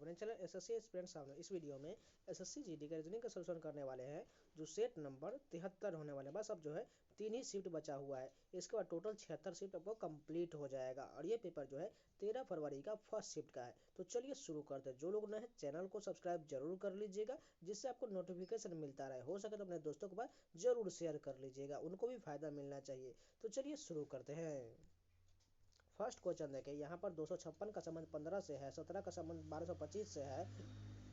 अपने channel SSC aspirant सामने इस वीडियो में एसएससी जीडी का रीजनिंग का सोल्यूशन करने वाले हैं जो सेट नंबर 73 होने वाले हैं। बस अब जो है 3 ही शिफ्ट बचा हुआ है, इसके बाद टोटल 76 शिफ्ट आपको कंप्लीट हो जाएगा और ये पेपर जो है 13 फरवरी का फर्स्ट शिफ्ट का है। तो चलिए शुरू करते हैं। जो लोग नए हैं चैनल को सब्सक्राइब जरूर कर लीजिएगा जिससे आपको नोटिफिकेशन मिलता रहे। हो सके तो अपने दोस्तों के पास जरूर शेयर कर लीजिएगा, उनको भी फायदा मिलना चाहिए। तो चलिए शुरू करते हैं। फर्स्ट क्वेश्चन देखें, यहाँ पर 256 का संबंध 15 से है, 17 का संबंध 1225 से है।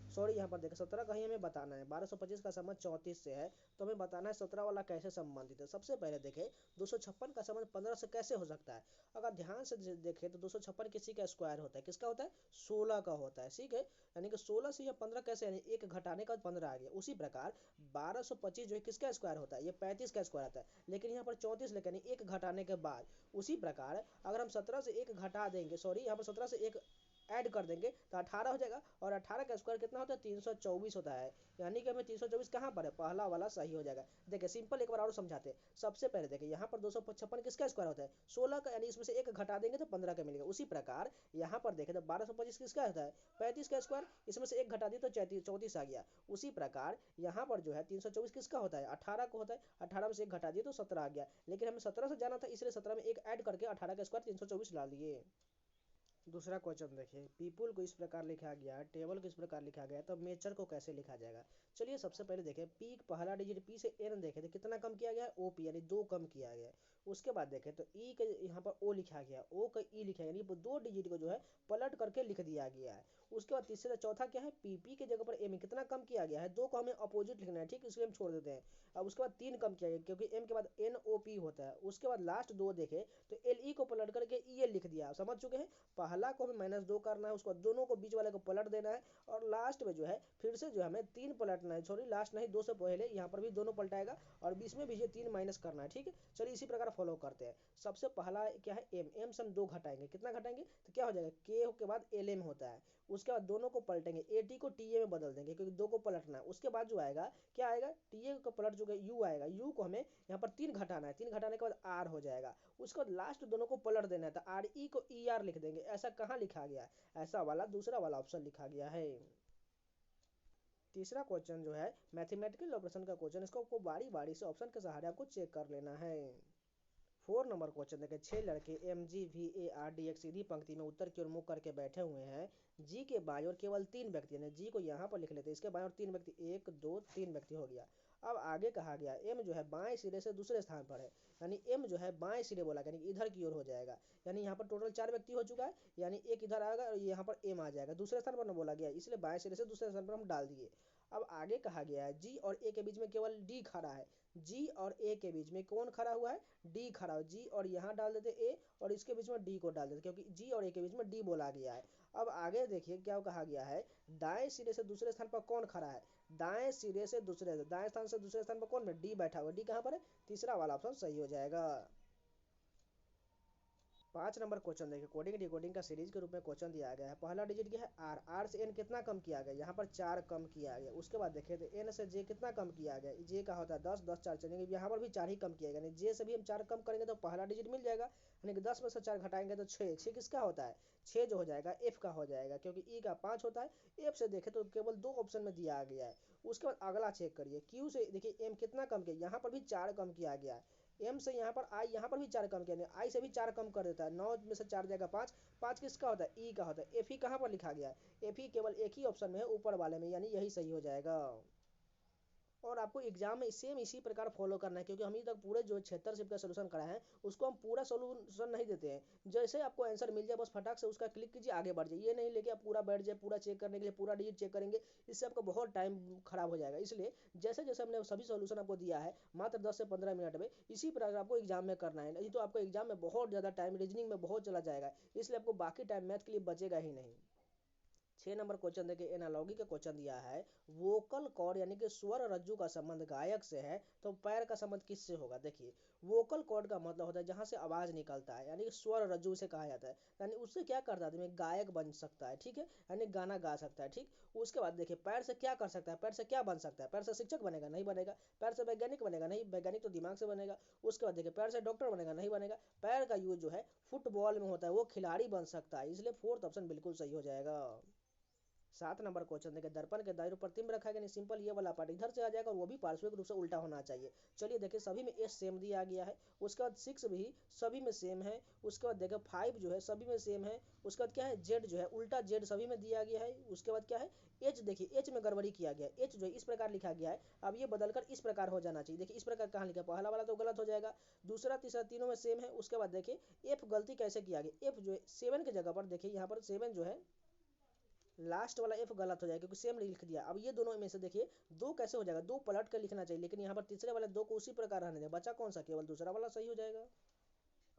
सॉरी, यहाँ पर देखें 17 का ही हमें बताना है, 1225 का संबंध 34 से है। तो हमें बताना है 17 वाला कैसे संबंधित है। सबसे पहले देखें 256 का संबंध 15 से कैसे हो सकता है। अगर ध्यान से देखें तो 256 किसी का स्क्वायर होता है, किसका होता है 16 का होता है। ठीक है, यानी कि 16 से यह 15 कैसे, यानी एक घटाने का 15 आ गया। उसी प्रकार 1225 जो है किसका स्क्वायर होता है, ये 35 का स्क्वायर आता है, लेकिन यहाँ पर 34 लेकर यानी एक घटाने के बाद। उसी प्रकार अगर हम 17 से एक घटा देंगे, सॉरी यहाँ पर 17 से एक ऐड कर देंगे तो 18 हो जाएगा और 18 का स्क्वायर कितना होता है 324 होता है। यानी कि हमें 324 कहाँ पर है, पहला वाला सही हो जाएगा। देखिए सिंपल एक बार और समझाते हैं। सबसे पहले देखिए यहाँ पर 256 किसका स्क्वायर होता है 16 का, यानी इसमें से एक घटा देंगे तो 15 का मिलेगा। उसी प्रकार यहाँ पर देखें तो 1225 किसका होता है 35 का स्क्वायर, इसमें से एक घटा दिए तो 34 आ गया। उसी प्रकार यहाँ पर जो है 324 किसका होता है 18 का होता है, 18 में से एक घटा दिए तो 17 आ गया। लेकिन हमें 17 से जाना था इसलिए 17 में एक ऐड करके 18 का स्क्वायर 324 डाल दिए। दूसरा क्वेश्चन देखिए, पीपुल को इस प्रकार लिखा गया है, टेबल को इस प्रकार लिखा गया है, तो मेचर को कैसे लिखा जाएगा। चलिए सबसे पहले देखें पी पहला डिजिट पी से एन देखें तो कितना कम किया गया है ओ पी, यानी 2 कम किया गया है। उसके बाद देखें तो ई के यहाँ पर ओ लिखा गया, ओ का ई लिखा गया, यानी 2 डिजिट को जो है पलट करके लिख दिया गया है। उसके बाद तीसरा चौथा क्या है पी के जगह पर एम कितना कम किया गया है 2 को हमें अपोजिट लिखना है, ठीक, इसलिए हम छोड़ देते हैं। अब उसके बाद 3 कम किया गया क्योंकि एम के बाद एन ओ पी होता है। उसके बाद लास्ट 2 देखे तो एल ई को पलट करके ई एल लिख दिया। समझ चुके हैं, पहला को हमें -2 करना है, उसको दोनों को बीच वाले को पलट देना है और लास्ट में जो है फिर से जो हमें 3 पलटना है, सॉरी लास्ट नहीं 2 से पहले यहाँ पर भी दोनों पलटाएगा और बीच में भी ये 3 माइनस करना है। ठीक है, चलिए इसी प्रकार फॉलो करते हैं। सबसे पहला क्या है एम से हम 2 घटाएंगे, कितना घटाएंगे तो क्या हो जाएगा के के बाद एल एम होता है। उसके बाद दोनों को पलटेंगे, ए टी को टी ए में बदल देंगे क्योंकि 2 को पलटना है। उसके बाद जो आएगा क्या आएगा टी ए को पलट चुके यू आएगा, यू को हमें यहाँ पर 3 घटाना है, 3 घटाने के बाद आर हो जाएगा। उसके बाद लास्ट दोनों को पलट देना है तो आर ई को ई आर लिख देंगे। ऐसा कहाँ लिखा गया है, ऐसा वाला दूसरा वाला ऑप्शन लिखा गया है। तीसरा क्वेश्चन जो है मैथमेटिकल ऑपरेशन का क्वेश्चन, इसको आपको बारी बारी से ऑप्शन के सहारे आपको चेक कर लेना है। 4 नंबर क्वेश्चन देखें, 6 लड़के M G V A R D एक सीधी पंक्ति में उत्तर की ओर मुख करके बैठे हुए हैं। जी के बाईं ओर केवल 3 व्यक्ति हैं, जी को यहाँ पर लिख लेते हैं, इसके बाईं ओर 3 व्यक्ति, 1 2 3 व्यक्ति हो गया। अब आगे कहा गया एम जो है बाएं सिरे से दूसरे स्थान पर है, यानी एम जो है बाएं सिरे बोला यानी इधर की ओर हो जाएगा। यानी यहाँ पर टोटल 4 व्यक्ति हो चुका है, यानी एक इधर आएगा और यहाँ पर एम आ जाएगा, दूसरे स्थान पर ना बोला गया इसलिए बाएं सिरे से दूसरे स्थान पर हम डाल दिए। अब आगे कहा गया है जी और ए के बीच में केवल डी खड़ा है, जी और ए के बीच में कौन खड़ा हुआ है डी खड़ा है। जी और यहाँ डाल देते ए और इसके बीच में डी को डाल देते क्योंकि जी और ए के बीच में डी बोला गया है। अब आगे देखिए क्या कहा गया है, दाएं सिरे से दूसरे स्थान पर कौन खड़ा है, दाएं सिरे से दूसरे दाएं स्थान से दूसरे स्थान पर कौन डी बैठा हुआ, डी कहाँ पर है, तीसरा वाला ऑप्शन सही हो जाएगा। 5 नंबर क्वेश्चन देखिए, कोडिंग डिकोडिंग का सीरीज के रूप में क्वेश्चन दिया गया है। पहला डिजिट क्या है आर, आर से एन कितना कम किया गया, यहाँ पर 4 कम किया गया। उसके बाद देखें तो एन से जे कितना कम किया गया, जे का होता है 10, 10 4 चलेंगे, यहाँ पर भी 4 ही कम किया गया, यानी जे से भी हम 4 कम करेंगे तो पहला डिजिट मिल जाएगा, यानी कि 10 में से 4 घटाएंगे तो 6, 6 किसका होता है 6 जो हो जाएगा एफ का हो जाएगा क्योंकि ई का 5 होता है। एफ से देखें तो केवल 2 ऑप्शन में दिया गया है। उसके बाद अगला चेक करिए क्यू से देखिए एम कितना कम किया, यहाँ पर भी 4 कम किया गया है। एम से यहाँ पर आई, यहाँ पर भी 4 कम किया, आई से भी 4 कम कर देता है, 9 में से 4 जाएगा 5, 5 किसका होता है ई का होता है। एफ ही कहाँ पर लिखा गया है, एफ ही केवल एक ही ऑप्शन में है ऊपर वाले में, यानी यही सही हो जाएगा। और आपको एग्जाम में सेम इसी प्रकार फॉलो करना है क्योंकि हम तक पूरे जो 76 शिफ्ट का सोल्यूशन कराए हैं उसको हम पूरा सोल्यूशन नहीं देते हैं। जैसे आपको आंसर मिल जाए बस फटाक से उसका क्लिक कीजिए आगे बढ़ जाइए, ये नहीं लेके आप पूरा बैठ जाए पूरा चेक करने के लिए, पूरा डिजिट चेक करेंगे, इससे आपका बहुत टाइम खराब हो जाएगा। इसलिए जैसे जैसे हमने सभी सोल्यूशन आपको दिया है मात्र 10 से 15 मिनट में, इसी प्रकार आपको एग्जाम में करना है, नहीं तो आपको एग्जाम में बहुत ज़्यादा टाइम रीजनिंग में बहुत चला जाएगा, इसलिए आपको बाकी टाइम मैथ के लिए बचेगा ही नहीं। 6 नंबर क्वेश्चन देखिए, एनालॉगी का क्वेश्चन दिया है, वोकल कॉर्ड यानी कि स्वर रज्जु का संबंध गायक से है तो पैर का संबंध किससे होगा। देखिए वोकल कॉर्ड का मतलब होता है जहां से आवाज निकलता है, यानी कि स्वर रज्जु से कहा जाता है, यानी उससे क्या करता है आदमी गायक बन सकता है, ठीक है, यानी गाना गा सकता है। ठीक, उसके बाद देखिए पैर से क्या कर सकता है, पैर से क्या बन सकता है, पैर से शिक्षक बनेगा नहीं बनेगा, पैर से वैज्ञानिक बनेगा नहीं, वैज्ञानिक तो दिमाग से बनेगा। उसके बाद देखिए पैर से डॉक्टर बनेगा नहीं बनेगा, पैर का यूज जो है फुटबॉल में होता है, वो खिलाड़ी बन सकता है, इसलिए फोर्थ ऑप्शन बिल्कुल सही हो जाएगा। 7 नंबर क्वेश्चन देखिए, दर्पण के दाईं ओर प्रतिबिंब रखा गया, सिंपल ये वाला पार्ट इधर से आ जाएगा और वो भी पार्श्विक रूप से उल्टा होना चाहिए। चलिए देखिए, सभी में एस सेम दिया गया है। उसके बाद 6 भी सभी में सेम है। उसके बाद देखिए 5 जो है सभी में सेम है। उसके बाद क्या है, जेड जो है उल्टा जेड सभी में दिया गया है। उसके बाद क्या है, एच, देखिए एच में गड़बड़ी किया गया है। एच जो है इस प्रकार लिखा गया है, अब ये बदलकर इस प्रकार हो जाना चाहिए। देखिए इस प्रकार कहाँ लिखा, पहला वाला तो गलत हो जाएगा, दूसरा तीसरा तीनों में सेम है। उसके बाद देखिए एफ गलती कैसे किया गया, एफ जो है 7 की जगह पर देखिए यहाँ पर 7 जो है लास्ट वाला एफ गलत हो जाएगा क्योंकि सेम लिख दिया। अब ये दोनों में से देखिए दो कैसे हो जाएगा, दो पलट कर लिखना चाहिए, लेकिन यहाँ पर तीसरे वाले दो को उसी प्रकार रहने दें, बचा कौन सा, केवल दूसरा वाला सही हो जाएगा।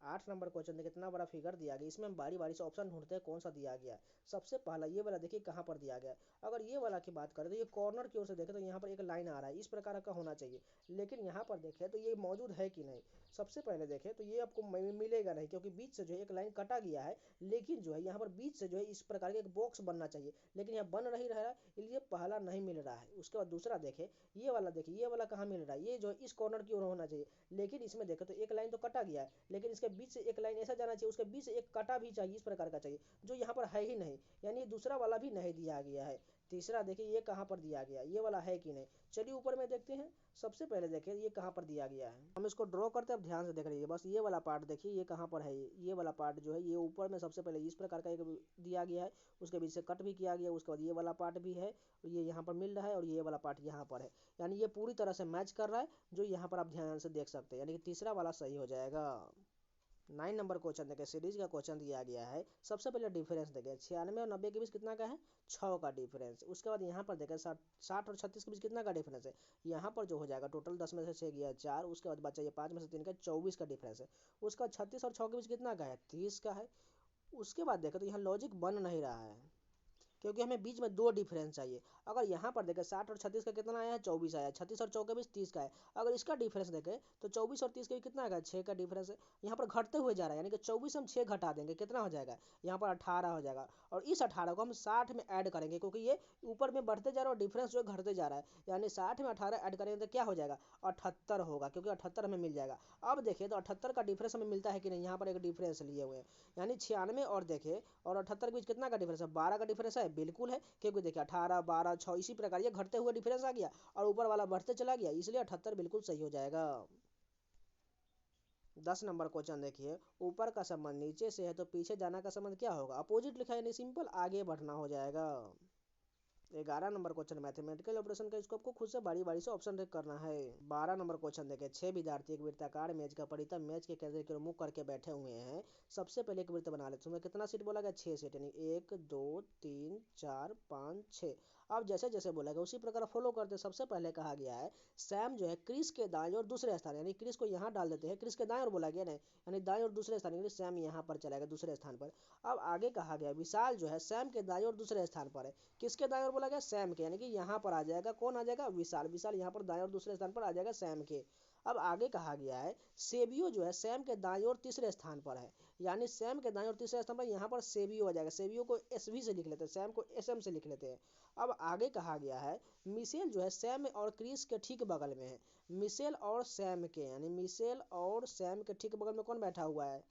8 नंबर क्वेश्चन देखिए, कितना बड़ा फिगर दिया गया, इसमें हम बारी बारी से ऑप्शन ढूंढते हैं कौन सा दिया गया है। सबसे पहला ये वाला देखिए कहाँ पर दिया गया है। अगर ये वाला की बात करें तो ये कॉर्नर की ओर से देखें तो यहाँ पर एक लाइन आ रहा है, इस प्रकार का होना चाहिए, लेकिन यहाँ पर देखें तो ये मौजूद है कि नहीं। सबसे पहले देखें तो ये आपको मिलेगा नहीं, क्योंकि बीच से जो है एक लाइन कटा गया है, लेकिन जो है यहाँ पर बीच से जो है इस प्रकार का एक बॉक्स बनना चाहिए, लेकिन यहाँ बन नहीं रहा है, इसलिए पहला नहीं मिल रहा है। उसके बाद दूसरा देखें, ये वाला देखिए, ये वाला कहाँ मिल रहा है, ये जो है इस कॉर्नर की ओर होना चाहिए, लेकिन इसमें देखें तो एक लाइन तो कटा गया है, लेकिन इसके बीच से एक लाइन ऐसा जाना चाहिए, उसके बीच से एक कटा भी चाहिए, इस प्रकार का चाहिए, जो यहाँ पर है ही नहीं, यानी दूसरा वाला भी नहीं दिया गया है। तीसरा देखिए ये कहाँ पर दिया गया, ये वाला है कि नहीं। चलिए ऊपर में देखते हैं। सबसे पहले देखिए ये कहाँ पर दिया गया है, हम इसको ड्रॉ करते हैं, अब ध्यान से देख लीजिए, बस ये वाला पार्ट देखिए ये कहाँ पर है, ये वाला पार्ट जो है ये ऊपर में सबसे पहले इस प्रकार का एक दिया गया है, उसके बीच से कट भी किया गया, उसके बाद ये वाला पार्ट भी है, ये यहाँ पर मिल रहा है, और ये वाला पार्ट यहाँ पर है, यानी ये पूरी तरह से मैच कर रहा है, जो यहाँ पर आप ध्यान से देख सकते हैं, यानी कि तीसरा वाला सही हो जाएगा। 9 नंबर क्वेश्चन देखिए, सीरीज का क्वेश्चन दिया गया है। सबसे पहले डिफरेंस देखिए, 96 और 90 के बीच कितना का है, 6 का डिफरेंस। उसके बाद यहाँ पर देखें 60 और 36 के बीच कितना का डिफरेंस है, यहाँ पर जो हो जाएगा टोटल 10 में से 6 गया 4, उसके बाद बचा ये 5 में से 3 का 24 का डिफरेंस है। उसके बाद 36 और 6 के बीच कितना का है, 30 का है। उसके बाद देखें तो यहाँ लॉजिक बन नहीं रहा है, क्योंकि हमें बीच में दो डिफरेंस चाहिए। अगर यहाँ पर देखें 60 और 36 का कितना आया है, 24 आया है, 36 और 4 के बीच 30 का है। अगर इसका डिफरेंस देखें तो 24 और 30 के बीच कितना आएगा, 6 का डिफरेंस है। यहाँ पर घटते हुए जा रहा है, यानी कि 24 हम 6 घटा देंगे, कितना हो जाएगा, यहाँ पर 18 हो जाएगा, और इस 18 को हम 60 में ऐड करेंगे, क्योंकि ये ऊपर में बढ़ते जा रहा है और डिफरेंस जो है घटते जा रहा है, यानी 60 में 18 ऐड करेंगे तो क्या हो जाएगा, 78 होगा, क्योंकि 78 हमें मिल जाएगा। अब देखिए तो 78 का डिफरेंस हमें मिलता है कि नहीं, यहाँ पर एक डिफरेंस लिए हुए हैं, यानी 96 और देखे और 78 के बीच कितना का डिफरेंस है, 12 का डिफरेंस है, बिल्कुल है, क्योंकि देखिए 18 12 6 इसी प्रकार ये घटते हुए डिफरेंस आ गया और ऊपर वाला बढ़ते चला गया, इसलिए 78 बिल्कुल सही हो जाएगा। 10 नंबर क्वेश्चन देखिए, ऊपर का संबंध नीचे से है तो पीछे जाना का संबंध क्या होगा, अपोजिट लिखा है, यानी सिंपल आगे बढ़ना हो जाएगा। 11 नंबर क्वेश्चन मैथमेटिकल ऑपरेशन का, इसको आपको खुद से बारी बारी से ऑप्शन करना है। 12 नंबर क्वेश्चन देखें, 6 विद्यार्थी एक वृत्ताकार मेज का परितः मेज के केंद्र की ओर मुख करके बैठे हुए हैं। सबसे पहले एक वृत्त बना लेते हैं, कितना सीट बोला गया, 6 सीट, यानी 1 2 3 4 5 6। अब जैसे जैसे बोला गया उसी प्रकार फॉलो करते हैं। सबसे पहले कहा गया है सैम जो है क्रिस के दाएं और दूसरे स्थान, यानी क्रिस को यहाँ डाल देते हैं, क्रिस के दाएं और बोला गया नहीं, यानी दाएं और दूसरे स्थान, यानी सैम यहाँ पर चला गया दूसरे स्थान पर। अब आगे कहा गया विशाल जो है सैम के दाएं और दूसरे स्थान पर है, किसके दाएं और बोला गया, सैम के, यानी कि यहाँ पर आ जाएगा, कौन आ जाएगा, विशाल, विशाल यहाँ पर दाएं और दूसरे स्थान पर आ जाएगा सैम के। अब आगे कहा गया है सेबियो जो है सैम के दाएं और तीसरे स्थान पर है, यानी सैम के दाएं और तीसरे स्थान पर यहाँ पर सेबियो आ जाएगा, सेबियो को एस वी से लिख लेते हैं, सैम को एस एम से लिख लेते हैं। अब आगे कहा गया है मिशेल जो है सैम और क्रिस के ठीक बगल में है, मिशेल और सैम के, यानी मिशेल और सैम के ठीक बगल में कौन बैठा हुआ है,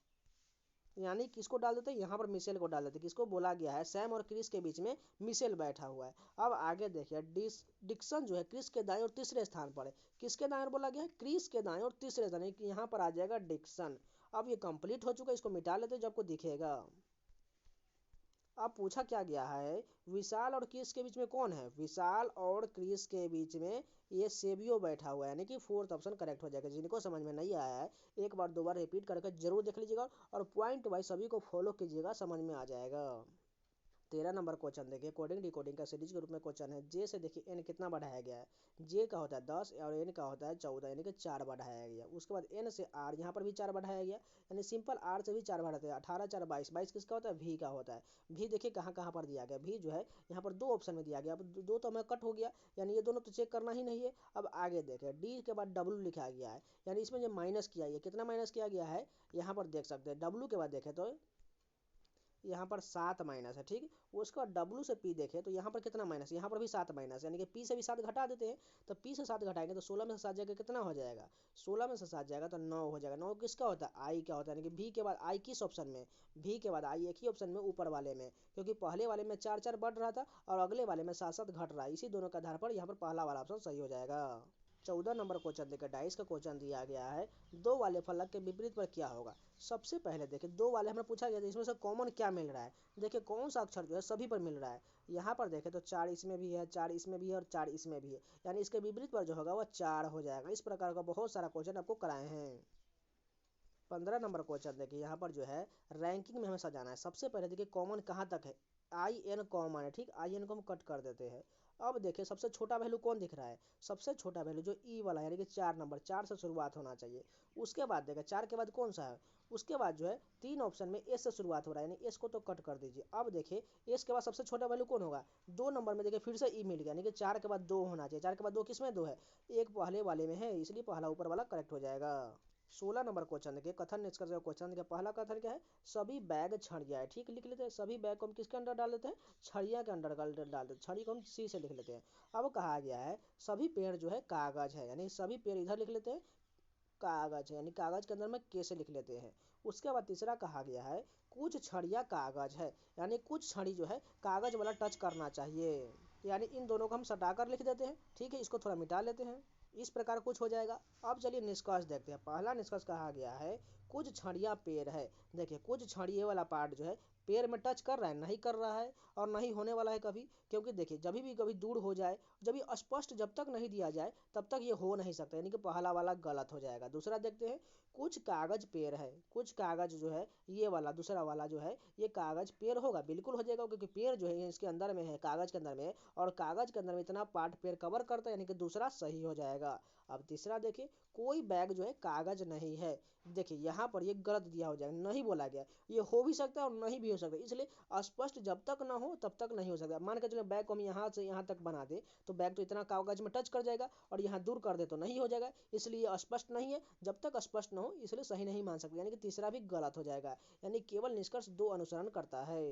यानी किसको डाल देते हैं, यहाँ पर मिशेल को डाल देते हैं, किसको बोला गया है सैम और क्रिस के बीच में मिशेल बैठा हुआ है। अब आगे देखिए डिक्सन जो है क्रिस के दाएं और तीसरे स्थान पर है, किसके दाएं और बोला गया है, क्रिस के दाएं और तीसरे स्थान, यहाँ पर आ जाएगा डिक्सन। अब ये कंप्लीट हो चुका है, इसको मिटा लेते हैं जब आपको दिखेगा। अब पूछा क्या गया है विशाल और क्रिस के बीच में कौन है, विशाल और क्रिस के बीच में ये सेबियो बैठा हुआ है, यानी कि फोर्थ ऑप्शन करेक्ट हो जाएगा। जिनको समझ में नहीं आया है एक बार दो बार रिपीट करके जरूर देख लीजिएगा और पॉइंट वाइज सभी को फॉलो कीजिएगा, समझ में आ जाएगा। 13 नंबर क्वेश्चन देखिए, कोडिंग डिकोडिंग का सीरीज के रूप में क्वेश्चन है। जे से देखिए एन कितना बढ़ाया गया है, जे का होता है 10 और एन का होता है 14, यानी कि 4 बढ़ाया गया। उसके बाद एन से आर, यहाँ पर भी 4 बढ़ाया गया, यानी सिंपल आर से भी 4 बढ़ाते हैं, 18 4 22, 22 किसका होता है, वी का होता है। वी देखिए कहाँ कहाँ पर दिया गया, वी जो है यहाँ पर दो ऑप्शन में दिया गया, अब दो तो हमें कट हो गया, यानी ये दोनों तो चेक करना ही नहीं है। अब आगे देखें डी के बाद डब्ल्यू लिखा गया है, यानी इसमें जो माइनस किया है, कितना माइनस किया गया है, यहाँ पर देख सकते हैं। डब्ल्यू के बाद देखें तो यहाँ पर 7 माइनस है, ठीक। उसके बाद W से P देखें तो यहाँ पर कितना माइनस, यहाँ पर भी 7 माइनस, यानी कि P से भी 7 घटा देते हैं। तो P से 7 घटाएंगे तो 16 में से 7 जाएगा कितना हो जाएगा, 16 में से 7 जाएगा तो 9 हो जाएगा। 9 किसका होता है, I क्या होता है, यानी कि V के बाद I किस ऑप्शन में, V के बाद I एक ही ऑप्शन में ऊपर वाले में, क्योंकि पहले वाले में 4 4 बढ़ रहा था और अगले वाले में 7 7 घट रहा है। इसी दोनों के आधार पर यहाँ पर पहला वाला ऑप्शन सही हो जाएगा। 14 नंबर क्वेश्चन देखिए, डाइस का क्वेश्चन दिया गया है, दो वाले फलक के विपरीत पर क्या होगा। सबसे पहले देखिए, दो वाले हमें पूछा गया था, इसमें से कॉमन क्या मिल रहा है। देखिए कौन सा अक्षर जो है सभी पर मिल रहा है। यहाँ पर देखें तो 4 इसमें भी है, 4 इसमें भी है और 4 इसमें भी है, यानी इसके विपरीत पर जो होगा वह 4 हो जाएगा। इस प्रकार का बहुत सारा क्वेश्चन आपको कराए हैं। 15 नंबर क्वेश्चन देखिए, यहाँ पर जो है रैंकिंग में हमें सजाना है। सबसे पहले देखिए कॉमन कहाँ तक है, IN कॉमन है, ठीक। IN को हम कट कर देते हैं। अब देखिए सबसे छोटा वैल्यू कौन दिख रहा है, सबसे छोटा वैल्यू जो E वाला है, यानी कि 4 नंबर, 4 से शुरुआत होना चाहिए। उसके बाद देखिए 4 के बाद कौन सा है, उसके बाद जो है 3 ऑप्शन में S से शुरुआत हो रहा है, यानी S को तो कट कर दीजिए। अब देखिए S के बाद सबसे छोटा वैल्यू कौन होगा, 2 नंबर में देखिए फिर से E मिल गया, यानी कि 4 के बाद 2 होना चाहिए। 4 के बाद 2 किस में 2 है, एक पहले वाले में है, इसलिए पहला ऊपर वाला करेक्ट हो जाएगा। 16 नंबर क्वेश्चन देखिए, कथन निष्कर्ष का क्वेश्चन देखिए। पहला कथन क्या है, सभी बैग छड़िया है, ठीक। लिख लेते हैं, सभी बैग को हम किसके अंडर डाल देते हैं, छड़िया के अंडर डाल देते हैं। छड़ी को हम C से लिख लेते हैं। अब कहा गया है सभी पेड़ जो है कागज है, यानी सभी पेड़ इधर लिख लेते हैं, कागज है, यानी कागज के अंदर में K से लिख लेते हैं। उसके बाद तीसरा कहा गया है कुछ छड़िया कागज है, यानी कुछ छड़ी जो है कागज वाला टच करना चाहिए, यानी इन दोनों को हम सटाकर लिख देते हैं, ठीक है। इसको थोड़ा मिटा लेते हैं, इस प्रकार कुछ हो जाएगा। अब चलिए निष्कर्ष देखते हैं। पहला निष्कर्ष कहा गया है कुछ छड़ियाँ पेड़ है। देखिए कुछ छड़िए वाला पार्ट जो है पेड़ में टच कर रहा है, नहीं कर रहा है और नहीं होने वाला है कभी, क्योंकि देखिए जब भी कभी दूर हो जाए, जब भी स्पष्ट जब तक नहीं दिया जाए तब तक ये हो नहीं सकता, यानी कि पहला वाला गलत हो जाएगा। दूसरा देखते हैं, कुछ कागज पेड़ है, कुछ कागज जो है ये वाला दूसरा वाला जो है ये कागज पेड़ होगा, बिल्कुल हो जाएगा, क्योंकि पेड़ जो है इसके अंदर में है, कागज के अंदर में है, और कागज के अंदर में इतना पार्ट पेड़ कवर करता है, यानी कि दूसरा सही हो जाएगा। अब तीसरा देखिए, कोई बैग जो है कागज नहीं है। देखिए यहाँ पर ये गलत दिया हो जाएगा, नहीं बोला गया, ये हो भी सकता है और नहीं भी हो सकता, इसलिए स्पष्ट जब तक ना हो तब तक नहीं हो सकता। मान के चलो बैग को हम यहाँ से यहाँ तक बना दे तो बैग तो इतना कागज में टच कर जाएगा, और यहाँ दूर कर दे तो नहीं हो जाएगा, इसलिए स्पष्ट नहीं है। जब तक स्पष्ट ना हो इसलिए सही नहीं मान सकते, यानी कि तीसरा भी गलत हो जाएगा, यानी केवल निष्कर्ष 2 अनुसरण करता है।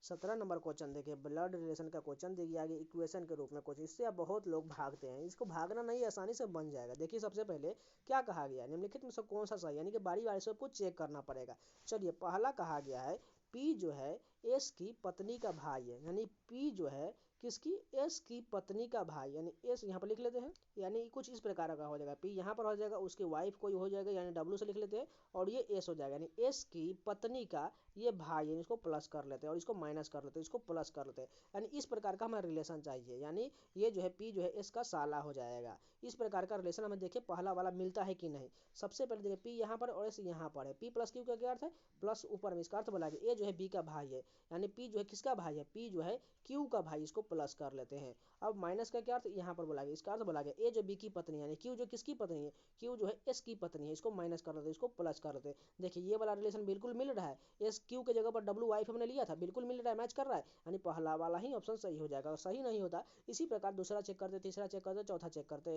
17 नंबर क्वेश्चन देखिए, ब्लड रिलेशन का क्वेश्चन देखिए आगे इक्वेशन के रूप में क्वेश्चन। इससे अब बहुत लोग भागते हैं, इसको भागना नहीं, आसानी से बन जाएगा। देखिए सबसे पहले क्या कहा गया, निम्नलिखित में से कौन सा सही, यानी कि बारी बारी से आपको चेक करना पड़ेगा। चलिए पहला कहा गया है P जो है S की पत्नी का भाई है, यानी P जो है किसकी, S की पत्नी का भाई, यानी S यहाँ पर लिख लेते हैं, यानी कुछ इस प्रकार का हो जाएगा। P यहाँ पर हो जाएगा, उसकी वाइफ कोई हो जाएगा, यानी W से लिख लेते हैं, और ये S हो जाएगा, यानी S की पत्नी का ये भाई है, इसको प्लस कर लेते हैं और इसको माइनस कर लेते हैं, इसको प्लस कर लेते हैं, यानी इस प्रकार का हमें रिलेशन चाहिए, यानी ये जो है P जो है S का साला हो जाएगा। इस प्रकार का रिलेशन हमें देखिए पहला वाला मिलता है कि नहीं। सबसे पहले देखिए P यहाँ पर और S यहाँ पर है, P प्लस Q का क्या अर्थ है, प्लस ऊपर में, इसका अर्थ बोला गया A जो है B का भाई है, यानी P जो है किसका भाई है, P जो है Q का भाई, इसको प्लस कर लेते हैं। अब माइनस का क्या अर्थ यहाँ पर बोला गया, इसका अर्थ बोला गया A जो B की पत्नी है, यानी Q जो किसकी पत्नी है, Q जो है S की पत्नी है, इसको माइनस कर लेते हैं, इसको प्लस कर लेते हैं। देखिए ये वाला रिलेशन बिल्कुल मिल रहा है, एस क्यू के जगह पर डब्ल्यू वाइफ हमने लिया था, बिल्कुल मिल रहा है, मैच कर रहा है, यानी पहला वाला ही ऑप्शन सही हो जाएगा। और सही नहीं होता इसी प्रकार दूसरा चेक करते, तीसरा चेक करते, चौथा चेक करते।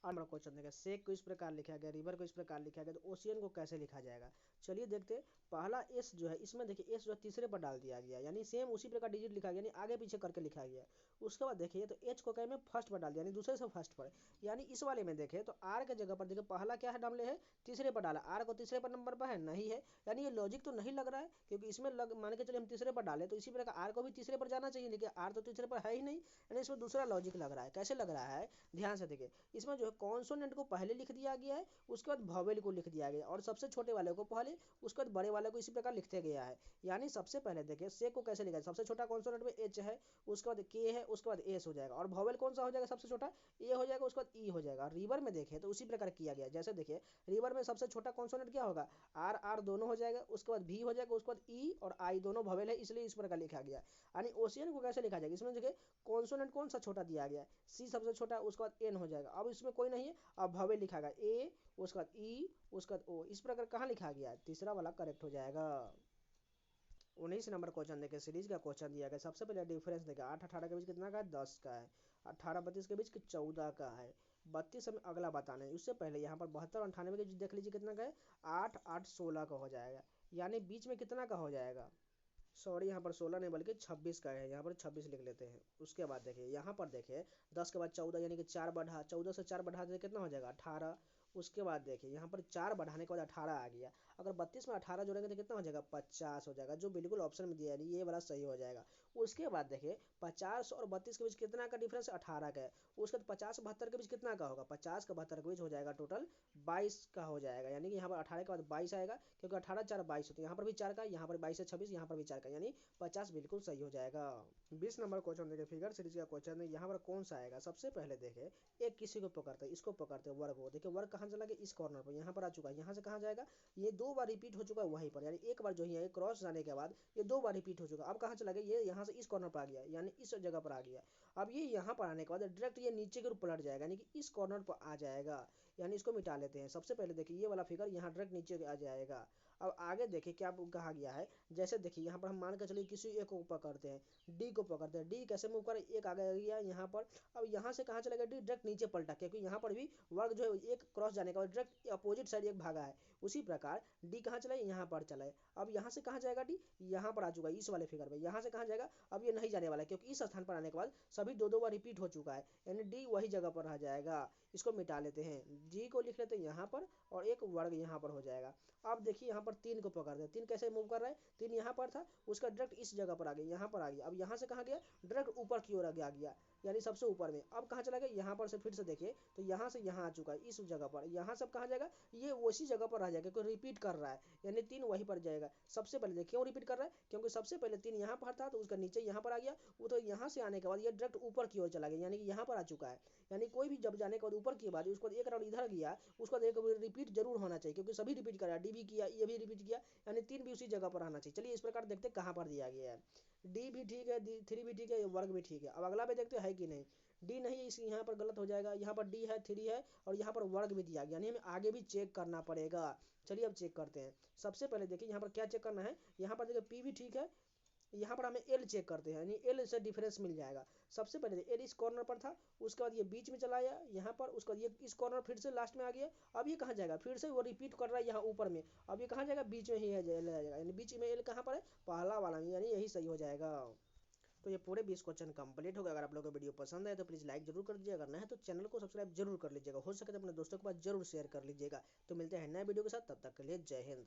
हमारा क्वेश्चन देखा, सेक को इस प्रकार लिखा गया, रिवर को इस प्रकार लिखा गया, तो ओशियन को कैसे लिखा जाएगा। चलिए देखते, पहला एस जो है इसमें देखिए एस जो है तीसरे पर डाल दिया गया, यानी सेम उसी प्रकार डिजिट लिखा गया, यानी आगे पीछे करके लिखा गया। उसके बाद देखिए तो एच को क्या में फर्स्ट पर डाल दिया, यानी दूसरे से फर्स्ट पर, यानी इस वाले में देखें तो आर के जगह पर देखिए पहला क्या है डाले है, तीसरे पर डाला, आर को तीसरे पर नंबर पर है नहीं है, यानी ये लॉजिक तो नहीं लग रहा है, क्योंकि इसमें मान के चले हम तीसरे पर डाले तो इसी प्रकार आर को भी तीसरे पर जाना चाहिए, लेकिन आर तो तीसरे पर है ही नहीं, यानी इसमें दूसरा लॉजिक लग रहा है। कैसे लग रहा है, ध्यान से देखिए, इसमें जो है कॉन्सोनेंट को पहले लिख दिया गया है, उसके बाद वॉवेल को लिख दिया गया, और सबसे छोटे वाले को पहले, उसके बाद बड़े वाले को इसी प्रकार लिखते गया है। यानी सबसे पहले देखिए से को कैसे लिखा है, सबसे छोटा कॉन्सोनेंट में एच है, उसके बाद के है, उसके बाद एस हो जाएगा, और वॉवेल कौन सा हो जाएगा सबसे छोटा, ए हो जाएगा, उसके बाद ई हो जाएगा। रिवर में देखें तो उसी प्रकार किया गया, जैसे देखिए रिवर में सबसे छोटा कॉन्सोनेंट क्या होगा, आर आर दोनों हो जाएगा, उसके बाद भी हो जाएगा, उसके बाद ई और आई दोनों वॉवेल है, इसलिए इस प्रकार लिखा गया। यानी ओशियन को कैसे लिखा जाएगा, इसमें देखिए कॉन्सोनेंट कौन सा छोटा दिया गया है, सी सबसे छोटा, उसके बाद एन हो जाएगा, अब इसमें कोई नहीं है, अब वॉवेल लिखा गया ए, उसके बाद ई, उसके बाद ओ, इस प्रकार कहाँ लिखा गया है, तीसरा वाला करेक्ट हो जाएगा। 19 नंबर क्वेश्चन देखिए, सीरीज का क्वेश्चन दिया गया। सबसे पहले डिफरेंस देखिए, 8 18 के बीच कितना का है, 10 का है, 18 32 के बीच 14 का है, 32 हमें अगला बताना है। उससे पहले यहाँ पर 72 98 के बीच देख लीजिए कितना का है, 8 8 16 का हो जाएगा, यानी बीच में कितना का हो जाएगा, सॉरी यहाँ पर 16 नहीं बल्कि 26 का है, यहाँ पर 26 लिख लेते हैं। उसके बाद देखिए यहाँ पर देखिए 10 के बाद 14 यानी कि 4 बढ़ा, 14 से 4 बढ़ा दे कितना हो जाएगा 18। उसके बाद देखिए यहाँ पर 4 बढ़ाने के बाद 18 आ गया, अगर 32 में 18 जोड़ेंगे तो कितना हो जाएगा 50 हो जाएगा, जो बिल्कुल ऑप्शन में दिया है ये वाला सही हो जाएगा। उसके बाद देखिए 50 और 32 के बीच कितना का डिफरेंस 18 का है। उसके बाद 50 72 के बीच कितना का होगा, 50 का 72 के बीच हो जाएगा टोटल 22 का हो जाएगा, यानी कि यहाँ पर 18 के बाद 22 आएगा, क्योंकि 18 4 22 होते हैं, यहाँ पर भी 4 का, यहाँ पर 22 से 26, यहाँ पर भी 4 का, यानी 50 बिल्कुल सही हो जाएगा। 20 नंबर क्वेश्चन देखिए, फिगर सीरीज का क्वेश्चन है, यहाँ पर कौन सा आएगा। सबसे पहले देखे एक किसी को पकड़ते हैं, इसको पकड़ते हैं वर्ग को, देखिए वर्ग कहाँ चला गया, इस कॉर्नर पर, यहाँ पर आ चुका है, यहाँ से कहाँ जाएगा, ये 2 बार रिपीट हो चुका है वहीं पर, यानी एक बार जो है क्रॉस जाने के बाद ये 2 बार रिपीट हो चुका है। अब कहाँ चला गया, ये यहाँ से इस कॉर्नर पर आ गया, यानी इस जगह पर आ गया। अब ये यहाँ पर आने के बाद डायरेक्ट ये नीचे की ओर पलट जाएगा, यानी कि इस कॉर्नर पर आ जाएगा, यानी इसको मिटा लेते हैं। सबसे पहले देखिए ये वाला फिगर यहाँ डायरेक्ट नीचे आ जाएगा। अब आगे देखिए क्या कहा गया है, जैसे देखिए यहाँ पर हम मान के चलिए किसी एक को पकड़ते हैं, डी को पकड़ते हैं, डी कैसे मूव करे, एक आगे गया यहाँ पर। अब यहाँ से कहाँ चलेगा, डी डायरेक्ट नीचे पलटा, क्योंकि यहाँ पर भी वर्ग जो है एक क्रॉस जाने का डायरेक्ट अपोजिट साइड एक भागा है। उसी प्रकार डी कहाँ चला, यहाँ पर चला है। अब यहाँ से कहाँ जाएगा, डी यहाँ पर आ चुका है इस वाले फिगर में, यहाँ से कहाँ जाएगा, अब ये नहीं जाने वाला है, क्योंकि इस स्थान पर आने के बाद सभी 2 बार रिपीट हो चुका है, यानी डी वही जगह पर रह जाएगा। इसको मिटा लेते हैं, जी को लिख लेते हैं यहाँ पर, और एक वर्ग यहाँ पर हो जाएगा। अब देखिए यहाँ पर 3 को पकड़ दे, 3 कैसे मूव कर रहा है, 3 यहाँ पर था, उसका डायरेक्ट इस जगह पर आ गया, यहाँ पर आ गया। अब यहाँ से कहाँ गया, डायरेक्ट ऊपर की ओर आ गया, यानी सबसे ऊपर में। अब कहाँ चला गया, यहाँ पर से फिर से देखिए तो यहाँ से यहाँ आ चुका है इस जगह पर, यहाँ सब कहाँ जाएगा, ये उसी जगह पर आ जाएगा, क्योंकि रिपीट कर रहा है, यानी 3 वहीं पर जाएगा। सबसे पहले देखिए क्यों रिपीट कर रहा है, क्योंकि सबसे पहले 3 यहाँ पर था, तो उसका नीचे यहाँ पर आ गया, वो तो यहाँ से आने के बाद ये डायरेक्ट ऊपर की ओर चला गया, यानी कि यहाँ पर आ चुका है। यानी कोई भी जब जाने के बाद ऊपर की बात, उसको एक राउंड इधर गया, उसको एक रिपीट जरूर होना चाहिए, क्योंकि सभी रिपीट कर रहा है, डी भी किया, ये भी रिपीट किया, यानी 3 भी उसी जगह पर आना चाहिए। चलिए इस प्रकार देखते कहाँ पर दिया गया है, डी भी ठीक है, 3 भी ठीक है, वर्ग भी ठीक है। अब अगला पे देखते हैं कि नहीं, डी नहीं, इस यहाँ पर गलत हो जाएगा, यहाँ पर डी है, 3 है, और यहाँ पर वर्ग भी दिया गया, यानी हमें आगे भी चेक करना पड़ेगा। चलिए अब चेक करते हैं। सबसे पहले देखिए यहाँ पर क्या चेक करना है, यहाँ पर देखिए पी भी ठीक है, यहाँ पर हमें एल चेक करते हैं, यानी एल से डिफरेंस मिल जाएगा। सबसे पहले एल इस कॉर्नर पर था, उसके बाद ये बीच में चला आया यहाँ पर, उसके बाद ये इस कॉर्नर फिर से लास्ट में आ गया। अब ये कहाँ जाएगा, फिर से वो रिपीट कर रहा है यहाँ ऊपर में, अब ये कहाँ जाएगा, बीच में ही है जाएगा, यानी बीच में एल कहाँ पर है, पहला वाला में, यानी यही सही हो जाएगा। तो ये पूरे 20 क्वेश्चन कंप्लीट हो गए। अगर आप लोगों को वीडियो पसंद आए तो प्लीज़ लाइक जरूर कर दीजिएगा, अगर नया है तो चैनल को सब्सक्राइब जरूर कर लीजिएगा, हो सके तो अपने दोस्तों के पास जरूर शेयर कर लीजिएगा। तो मिलते हैं नए वीडियो के साथ, तब तक के लिए जय हिंद।